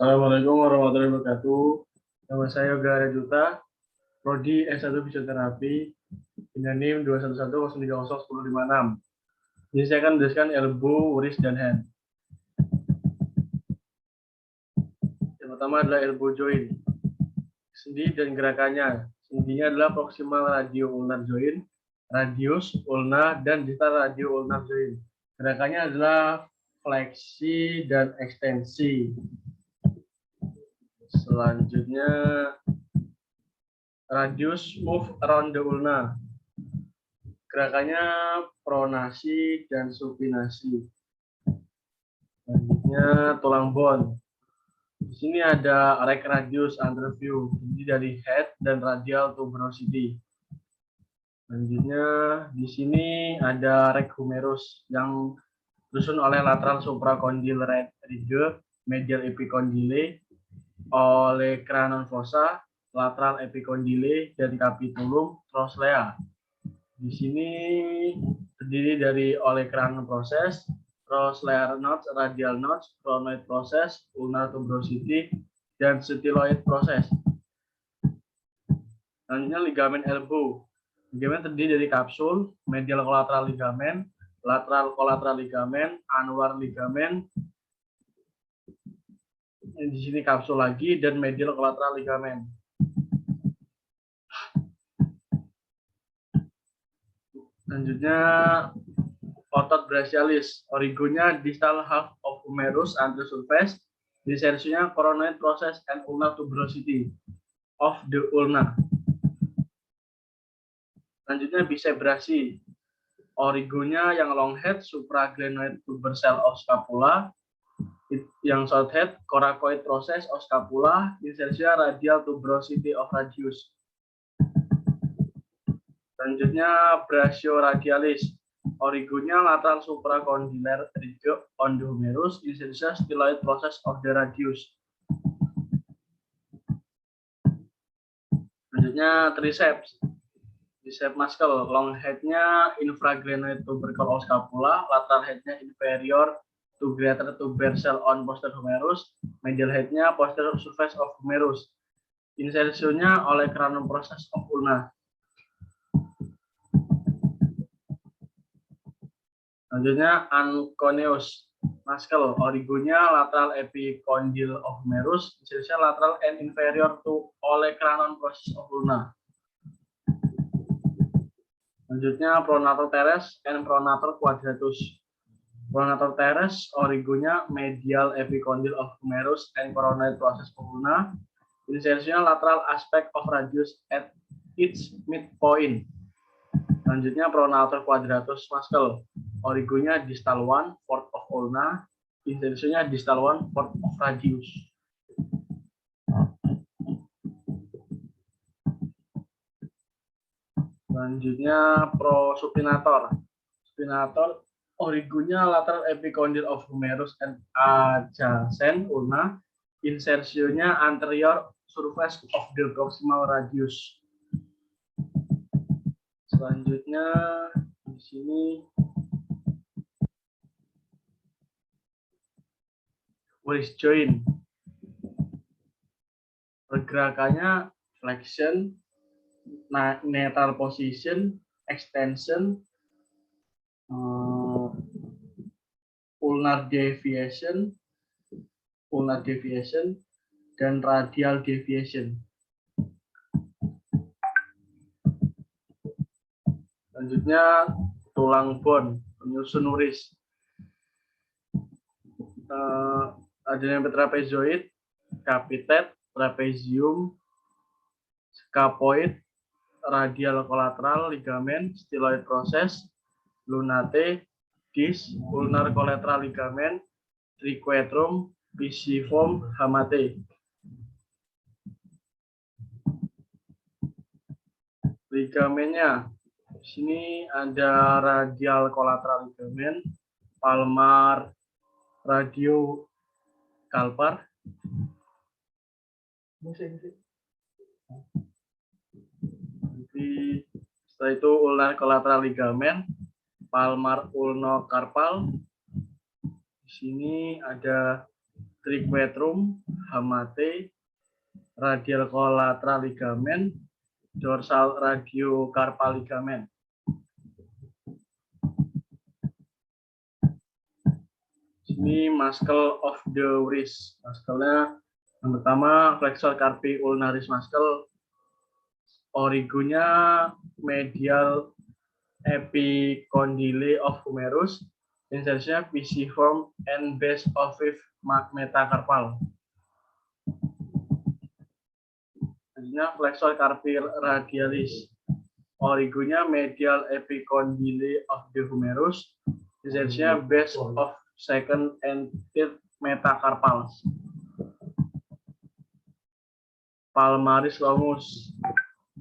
Assalamualaikum warahmatullahi wabarakatuh. Nama saya Yoga Rajuta, Prodi S1 Fisioterapi, NIM 211030156. Jadi saya akan menjelaskan elbow, wrist, dan hand. Yang pertama adalah elbow joint. Sendi dan gerakannya. Sendinya adalah proximal radio ulnar joint, radius ulna, dan distal radio ulnar joint. Gerakannya adalah fleksi dan ekstensi. Selanjutnya, radius move around the ulna. Gerakannya pronasi dan supinasi. Selanjutnya, tulang bone. Di sini ada rec radius under view, jadi dari head dan radial tuberosity. Selanjutnya, di sini ada rec humerus yang disusun oleh lateral supracondyle ridge, medial epicondyle, oleh cranon fossa, lateral epicondyle, dan capitulum troslea. Di sini terdiri dari olecranon process, trochlear notch, radial notch, chronoid process, ulnar tuberosity, dan styloid process. Selanjutnya ligamen elbow. Ligamen terdiri dari kapsul, medial collateral ligamen, lateral collateral ligamen, annular ligamen. Di sini kapsul lagi, dan medial collateral ligamen. Selanjutnya otot brachialis, origonya distal half of humerus anterior surface, insersinya coronoid process and ulnar tuberosity of the ulna. Selanjutnya bisebrasi, origonya yang long head supraglenoid tuber cell of scapula, yang short head coracoid process of scapula, insersia radial tuberosity of radius. Selanjutnya brachioradialis, origonya lateral supracondylar ridge on the humerus, insersia styloid process of the radius. Selanjutnya triceps, bicep muscle, long headnya infraglenoid tubercle of scapula, lateral headnya inferior to greater tuber cell on posterior humerus, medial headnya posterior surface of humerus, insersionya oleh cranon process of ulna. Selanjutnya anconeus muscle, origonya lateral epicondyle of humerus, insersia lateral and inferior to olecranon process of ulna. Selanjutnya pronator teres and pronator quadratus. Pronator teres, origonya medial epicondyle of humerus and coronoid process of ulna, insersinya lateral aspect of radius at its midpoint. Selanjutnya pronator quadratus muscle, origonya distal 1/4 of ulna, insersinya distal 1/4 of radius. Selanjutnya prosupinator. Supinator, origonya lateral epicondyle of humerus and adjacent ulna, insersionya anterior surface of the proximal radius. Selanjutnya di sini wrist joint. Pergerakannya flexion, neutral position, extension, ulnar deviation, dan radial deviation. Selanjutnya tulang bone, penyusun wrist. Adanya trapezoid, capitate, trapezium, scapoid, radial collateral ligamen, styloid process, lunate, disc, ulnar collateral ligamen, triquetrum, pisiform, hamate. Ligamennya, di sini ada radial collateral ligamen, palmar, radio kalpar. Setelah itu ulnar collateral ligamen, palmar ulnocarpal. Di sini ada triquetrum, hamate, radial collateral ligamen, dorsal radiocarpal ligamen. Ini muscle of the wrist. Muscle-nya yang pertama flexor carpi ulnaris muscle. Origonya medial epicondyle of humerus. Insertnya pisiform and base of metacarpal. Selanjutnya flexor carpi radialis. Origonya medial epicondyle of the humerus. Insertnya base of second and third metacarpals. Palmaris longus.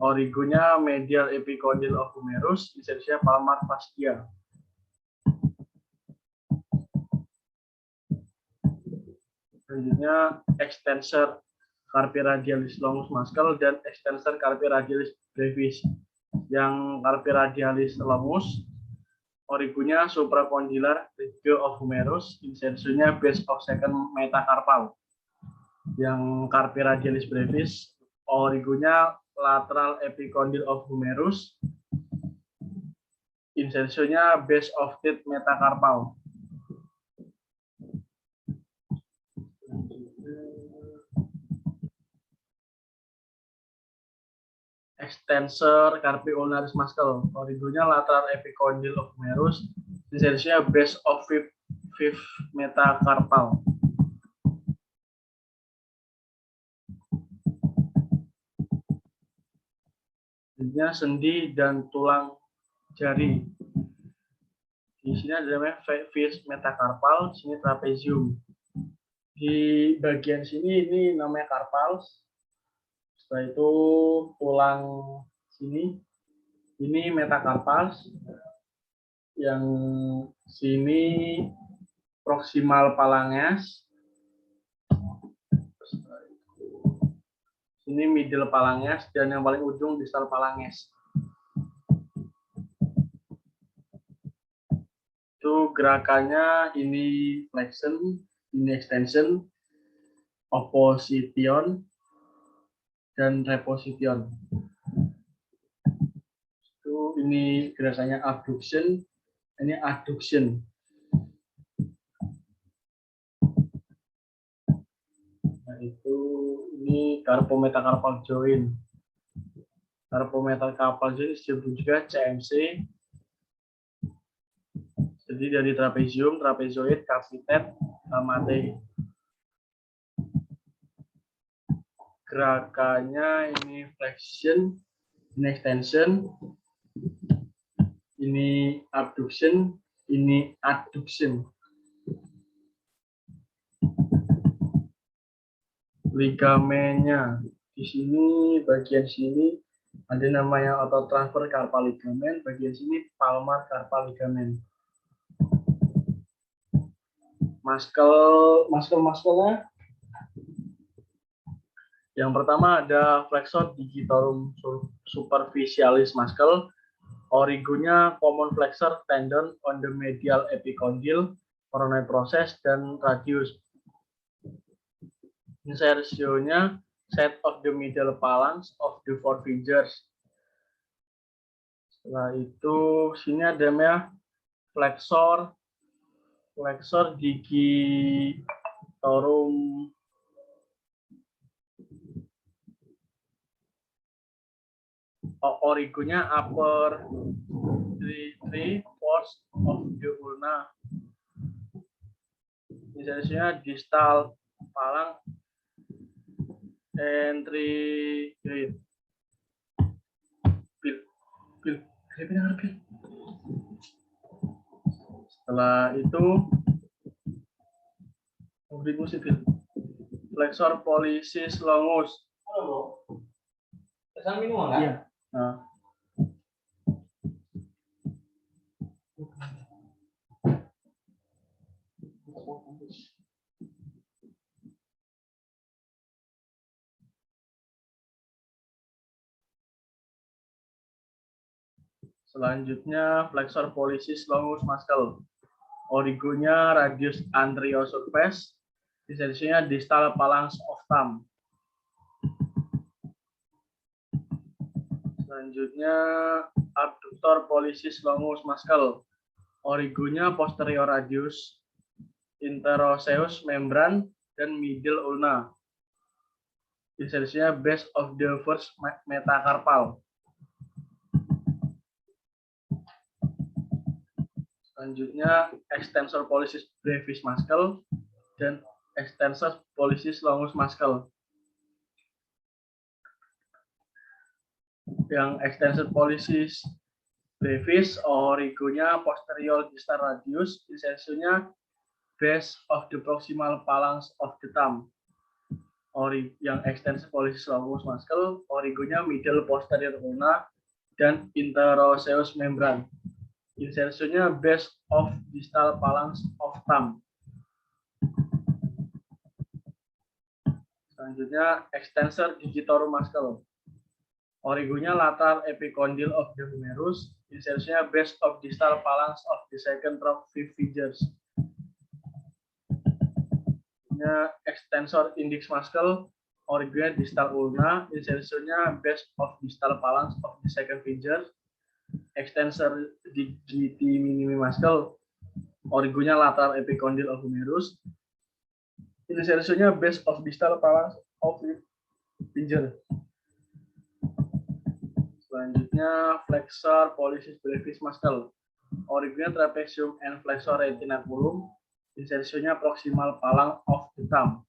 Origonya medial epicondyle of humerus, insertnya palmar fascia. Selanjutnya extensor carpi radialis longus muscle dan extensor carpi radialis brevis. Yang carpi radialis longus, origonya supracondylar ridge of humerus, insertnya base of second metacarpal. Yang carpi radialis brevis, origonya lateral epicondyle of humerus, insertnya base of third metacarpal. Extensor carpi ulnaris muscle, origonya lateral epicondyle of humerus, insertnya base of fifth metacarpal. Sendi dan tulang jari. Di sini ada namanya fifth metacarpal, sini trapezium. Di bagian sini ini namanya carpals. Setelah itu tulang sini ini metacarpals. Yang sini proximal phalanges. Ini middle phalanges dan yang paling ujung distal phalanges. Itu gerakannya ini flexion, ini extension, opposition, dan reposition. Itu ini gerakannya abduction, ini adduction. Itu ini carpometacarpal joint. Carpometacarpal joint disebut juga CMC. Jadi dari trapezium, trapezoid, capitet, hamate. Gerakannya ini flexion, ini extension, ini abduction, ini adduction. Ligamennya di sini, bagian sini ada namanya autotransfer carpal ligamen, bagian sini palmar carpal ligamen. Muscle-muscle-nya yang pertama ada flexor digitorum superficialis muscle, origonya common flexor tendon on the medial epicondyle, coronary process, dan radius. Insertionya set of the middle phalanx of the four fingers. Setelah itu sini ada namanya flexor digitorum origonya upper three fourths of the ulna. Insertionya distal phalanx entry grade. Setelah itu flexor pollicis longus. Halo, pesan minum enggak? Iya. Nah. Selanjutnya flexor pollicis longus muscle. Origonya radius anterior surface, insertionya distal phalanx of thumb. Selanjutnya abductor pollicis longus muscle. Origonya posterior radius, interosseous membran, dan middle ulna. Insersinya base of the first metacarpal. Selanjutnya extensor pollicis brevis muscle dan extensor pollicis longus muscle. Yang extensor pollicis brevis origonya posterior distal radius, insersinya base of the proximal phalanx of the thumb. Yang extensor pollicis longus muscle origonya middle posterior ulna dan interosseous membran. Insersinya base of distal phalanx of thumb. Selanjutnya extensor digitorum muscle. Origonya lateral epicondyle of the humerus. Insersinya base of distal phalanx of the second trunk fingers. Extensor index muscle. Origonya distal ulna. Insersinya base of distal phalanx of the second finger. Extensor digiti minimi muscle. Origonya lateral epicondyle of humerus. Insersinya base of distal phalanx of the finger. Selanjutnya flexor pollicis brevis muscle. Origonya trapezium and flexor retinaculum. Insersinya proximal phalanx of the thumb.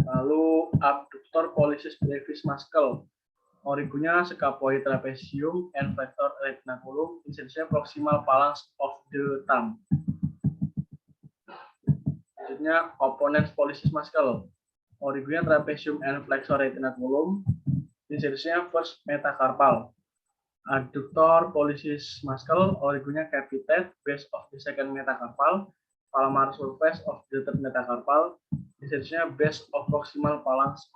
Lalu abductor pollicis brevis muscle. Origonya scaphoid trapezium and flexor retinaculum. Insersinya proximal phalanx of the thumb. Selanjutnya opponens pollicis muscle. Origonya trapezium and flexor retinaculum. Insersinya first metacarpal. Adductor pollicis muscle. Origonya capitate, base of the second metacarpal. Palmar surface of the third metacarpal. Insersinya base of proximal phalanx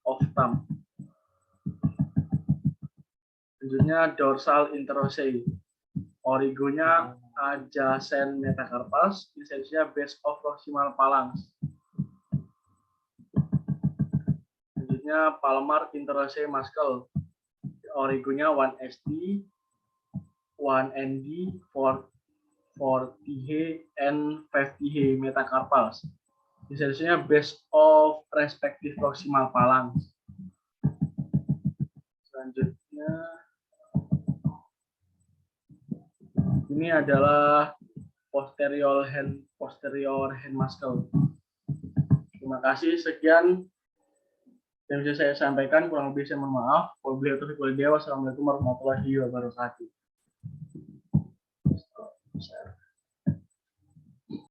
of thumb. Selanjutnya dorsal interossei. Origonya adjacent metacarpals. Insersinya base of proximal phalanx. Selanjutnya palmar interossei muscle. Origonya 1ST, 1ND, 4Th, and 5Th metacarpals. Insersinya base of respective proximal phalanx. Selanjutnya ini adalah posterior hand muscle. Terima kasih, sekian yang bisa saya sampaikan, kurang lebih saya mohon maaf. Wassalamualaikum warahmatullahi wabarakatuh.